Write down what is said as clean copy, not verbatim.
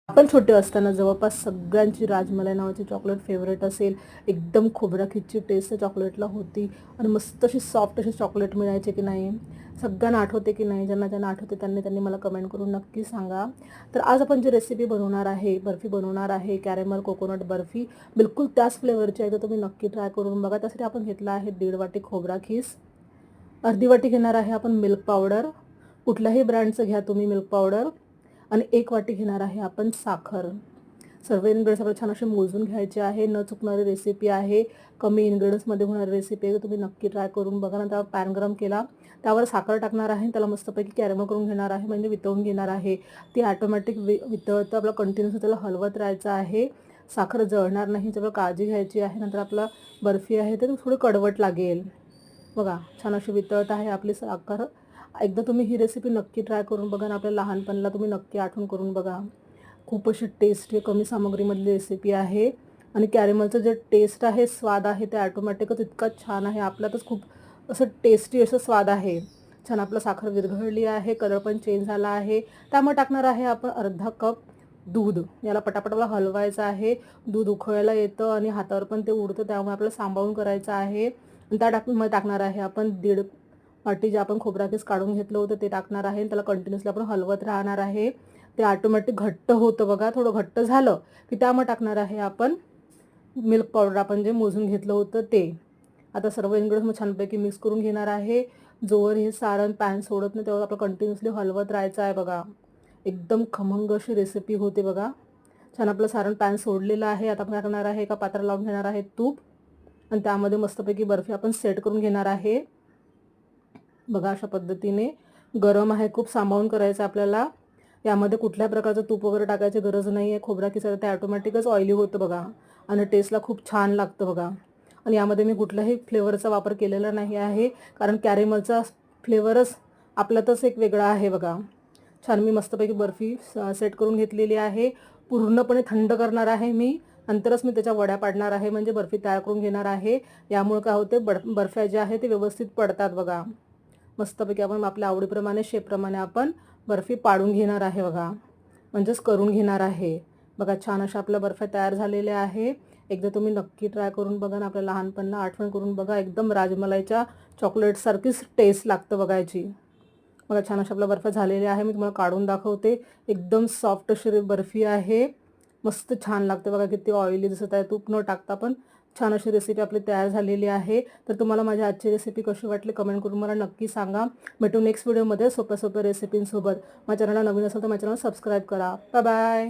आपण छोटे असताना जवळपास सगळ्यांची राजमलाई नावाची चॉकलेट फेवरेट असेल. एकदम खोबराखीची टेस्ट त्या चॉकलेटला होती आणि मस्त अशी सॉफ्ट अशी चॉकलेट मिळायची की नाही. सगळ्यांना आठवते की नाही? ज्यांना ज्यांना आठवते त्यांनी त्यांनी मला कमेंट करून नक्की सांगा. तर आज आपण जी रेसिपी बनवणार आहे, बर्फी बनवणार आहे, कॅरेमल कोकोनट बर्फी, बिलकुल त्याच फ्लेवरची आहे. तर तुम्ही नक्की ट्राय करून बघा. त्यासाठी आपण घेतला आहे 1.5 वाटी खोबराखीस, अर्धी वाटी घेणार आहे आपण मिल्क पावडर, कुठल्याही ब्रँडचं घ्या तुम्ही मिल्क पावडर, आणि 1 वाटी घेणार आहे आपण साखर. सर्व इन्ग्रेडियंट्स आपल्याला छान असे मोजून घ्यायचे आहे. न चुकणारी रेसिपी आहे, कमी इन्ग्रेडियंट्समध्ये होणारी रेसिपी आहे. तुम्ही नक्की ट्राय करून बघा. नंतर पॅन गरम केला, त्यावर साखर टाकणार आहे, त्याला मस्तपैकी कॅरेमल करून घेणार आहे, म्हणजे वितळून घेणार आहे. ती ऑटोमॅटिक वितळतं आपलं, कंटिन्यूअस त्याला हलवत राहायचं आहे. साखर जळणार नाही याची काळजी घ्यायची आहे. नंतर आपला बर्फी आहे ते थोडी कडवट लागेल. बघा छान अशी वितळत आहे आपली साखर. एकदा तुम्ही ही रेसिपी नक्की ट्राय करून बघा आणि आपल्या लहानपणाला तुम्ही नक्की आठवण करून बघा. खूप अशी टेस्टी कमी सामग्रीमधली रेसिपी आहे आणि कॅरेमलचं जे टेस्ट आहे, स्वाद आहे, ते ऑटोमॅटिकच इतका छान आहे. आपल्यातच खूप असं टेस्टी असं स्वाद आहे. छान आपलं साखर विरघळली आहे, कलर पण चेंज झाला आहे. त्यामुळे टाकणार आहे आपण अर्धा कप दूध. याला पटापटाला हलवायचं आहे. दूध उकळायला येतं आणि हातावर पण ते उडतं, त्यामुळे आपल्याला सांभाळून करायचं आहे. आणि त्या टाकणार आहे आपण 1.5 वाटी जे आपण खोबराकीस काढून घेतलं होतं ते टाकणार आहे. त्याला कंटिन्युअसली आपण हलवत राहणार आहे. ते ऑटोमॅटिक घट्ट होतं बघा. थोडं घट्ट झालं की त्यामुळे टाकणार आहे आपण मिल्क पावडर, आपण जे मोजून घेतलं होतं ते. आता सर्व इन्ग्रेडियंट्स छानपैकी मिक्स करून घेणार आहे. जोवर हे सारण पॅन सोडत नाही तेव्हा आपण कंटिन्युअसली हलवत राहायचं आहे बघा. एकदम खमंग अशी रेसिपी होते बघा. छान आपलं सारण पॅन सोडलेलं आहे. आता आपण टाकणार आहे, एका पात्राला लावून घेणार आहे तूप आणि त्यामध्ये मस्तपैकी बर्फी आपण सेट करून घेणार आहे. बघा अशा पद्धतीने गरम आहे, खूप सांभाळून करायचं आपल्याला. यामध्ये कुठल्याही प्रकारचं तूप वगैरे टाकायची गरज नाही आहे. खोबराकीचं ते ऑटोमॅटिकच ऑइली होतं बघा आणि टेस्टला खूप छान लागतं बघा. आणि यामध्ये मी कुठल्याही फ्लेवरचा वापर केलेला नाही आहे, कारण कॅरेमलचा फ्लेवरच आपल्यातच एक वेगळा आहे बघा. छान मी मस्तपैकी बर्फी सेट करून घेतलेली आहे. पूर्णपणे थंड करणार आहे मी, नंतरच मी त्याच्या वड्या पाडणार आहे, म्हणजे बर्फी तयार करून घेणार आहे. यामुळे काय होते, बर्फ्या ज्या आहेत ते व्यवस्थित पडतात बघा. मस्तपैकी आपण आपल्या आवडीप्रमाणे शेपप्रमाणे आपण बर्फी पाडून घेणार आहे बघा, म्हणजेच करून घेणार आहे. बघा छान अशा आपल्या बर्फ्या तयार झालेल्या आहे. एकदा तुम्ही नक्की ट्राय करून बघा आणि आपल्या लहानपणाला आठवण करून बघा. एकदम राजमलाईच्या चॉकलेटसारखीच टेस्ट लागतं बघायची. बघा छान अशा आपल्या बर्फ्या झालेल्या आहे. मी तुम्हाला काढून दाखवते. एकदम सॉफ्ट अशी बर्फी आहे. मस्त छान लागते बघा. किती ऑइली दिसत आहे, तूप न टाकता पण छान अशी रेसिपी आपली तयार झालेली आहे. तर तुम्हाला माझी आजची रेसिपी कशी वाटली कमेंट करून मला नक्की सांगा. भेटू नेक्स्ट व्हिडिओमध्ये सोप्या सोप्या रेसिपींसोबत. माझ्या चॅनलला नवीन असेल तर माझ्या चॅनल सबस्क्राईब करा. Bye bye.